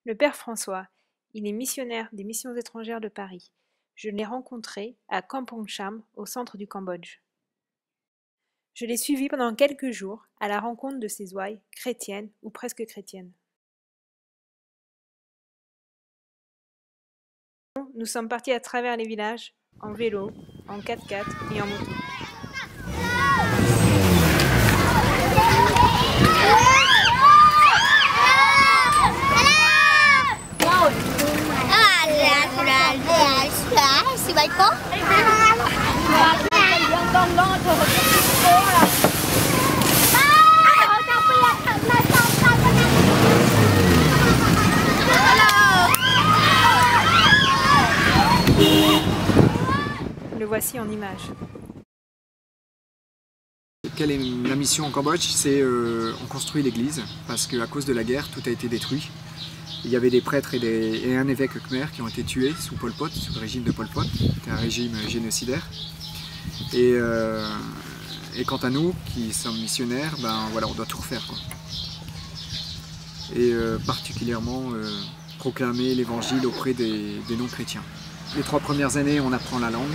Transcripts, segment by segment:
Le père François, il est missionnaire des missions étrangères de Paris. Je l'ai rencontré à Kampong Cham, au centre du Cambodge. Je l'ai suivi pendant quelques jours à la rencontre de ses ouailles, chrétiennes ou presque chrétiennes. Nous sommes partis à travers les villages, en vélo, en 4x4 et en moto. Le voici en images. Quelle est la mission en Cambodge? C'est on construit l'église parce qu'à cause de la guerre, tout a été détruit. Il y avait des prêtres et un évêque khmer qui ont été tués sous Pol Pot, sous le régime de Pol Pot. C'était un régime génocidaire. Et quant à nous, qui sommes missionnaires, ben voilà, on doit tout refaire, quoi. Et particulièrement proclamer l'évangile auprès des non-chrétiens. Les 3 premières années, on apprend la langue,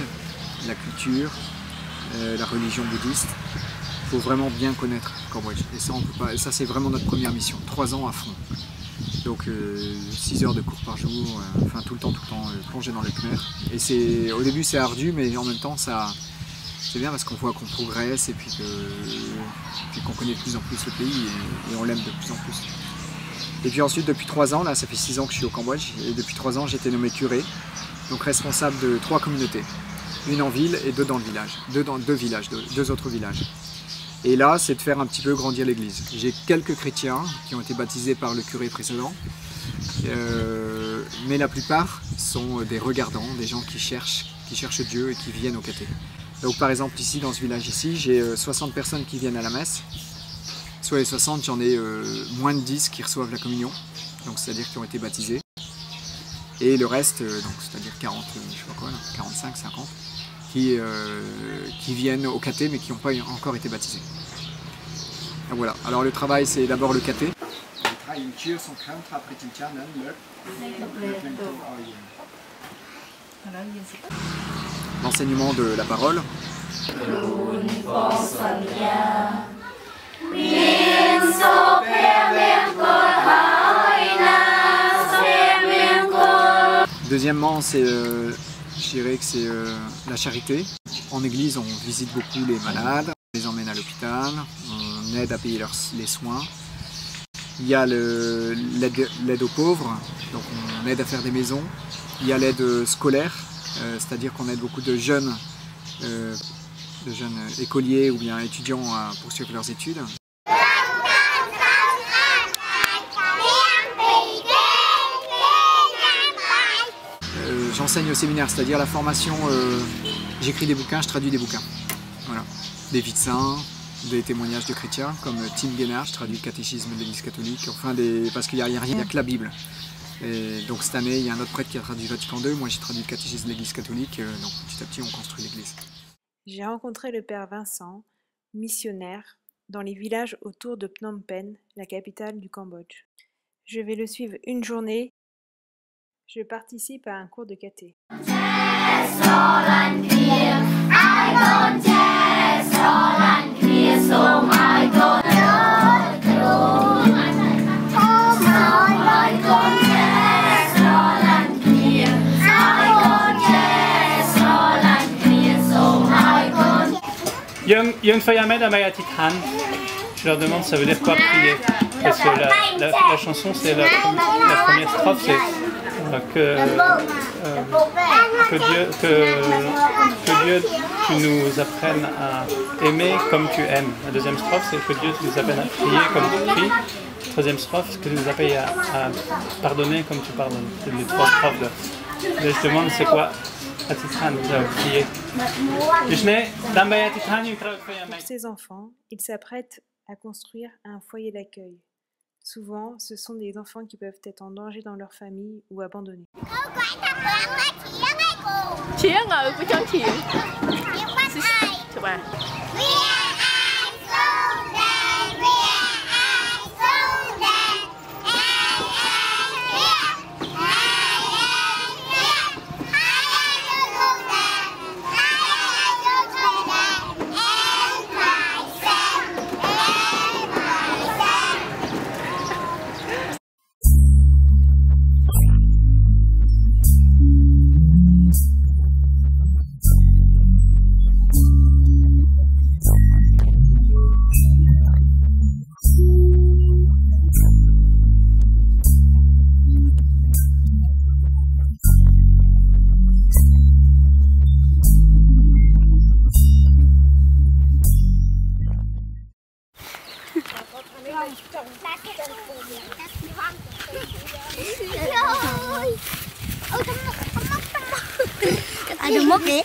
la culture, la religion bouddhiste. Il faut vraiment bien connaître le Cambodge. Et ça, on peut pas, ça c'est vraiment notre première mission. 3 ans à fond. Donc 6 heures de cours par jour, enfin tout le temps plongé dans le khmer. Et au début c'est ardu, mais en même temps c'est bien parce qu'on voit qu'on progresse et puis qu'on connaît de plus en plus le pays et on l'aime de plus en plus. Et puis ensuite depuis 3 ans, là ça fait 6 ans que je suis au Cambodge, et depuis 3 ans j'ai été nommé curé, donc responsable de 3 communautés. Une en ville et 2 dans le village, 2 autres villages. Et là, c'est de faire un petit peu grandir l'église. J'ai quelques chrétiens qui ont été baptisés par le curé précédent, mais la plupart sont des regardants, des gens qui cherchent Dieu et qui viennent au caté. Donc par exemple ici, dans ce village ici, j'ai 60 personnes qui viennent à la messe. Sur les 60, j'en ai moins de 10 qui reçoivent la communion, donc c'est-à-dire qui ont été baptisés. Et le reste, c'est-à-dire 40, je sais pas quoi, là, 45, 50, qui viennent au caté mais qui n'ont pas encore été baptisés. Et voilà, alors le travail c'est d'abord le caté. L'enseignement de la parole. Deuxièmement, c'est, je dirais que c'est la charité. En église, on visite beaucoup les malades, on les emmène à l'hôpital, on aide à payer les soins. Il y a l'aide aux pauvres, donc on aide à faire des maisons. Il y a l'aide scolaire, c'est-à-dire qu'on aide beaucoup de jeunes écoliers ou bien étudiants à poursuivre leurs études. J'enseigne au séminaire, c'est-à-dire la formation, j'écris des bouquins, je traduis des bouquins. Voilà. Des vies de saints, des témoignages de chrétiens, comme Tim Guénard, je traduis le catéchisme de l'Église catholique, enfin parce qu'il n'y a rien, il n'y a que la Bible. Et donc cette année, il y a un autre prêtre qui a traduit Vatican II, moi j'ai traduit le catéchisme de l'Église catholique, donc petit à petit on construit l'Église. J'ai rencontré le père Vincent, missionnaire, dans les villages autour de Phnom Penh, la capitale du Cambodge. Je vais le suivre une journée. Je participe à un cours de caté. Yung Fayamed Amayatitan, je leur demande ça veut dire quoi prier. Parce que la chanson, c'est la première strophe, c'est que Dieu tu nous apprennes à aimer comme tu aimes. La deuxième strophe, c'est que Dieu tu nous apprenne à prier comme tu pries. La troisième strophe, c'est que tu nous apprennes à pardonner comme tu pardonnes. C'est les 3 strophes. Je demande c'est quoi Atitan, prier. Pour ces enfants, ils s'apprêtent à construire un foyer d'accueil. Souvent, ce sont des enfants qui peuvent être en danger dans leur famille ou abandonnés. moquer.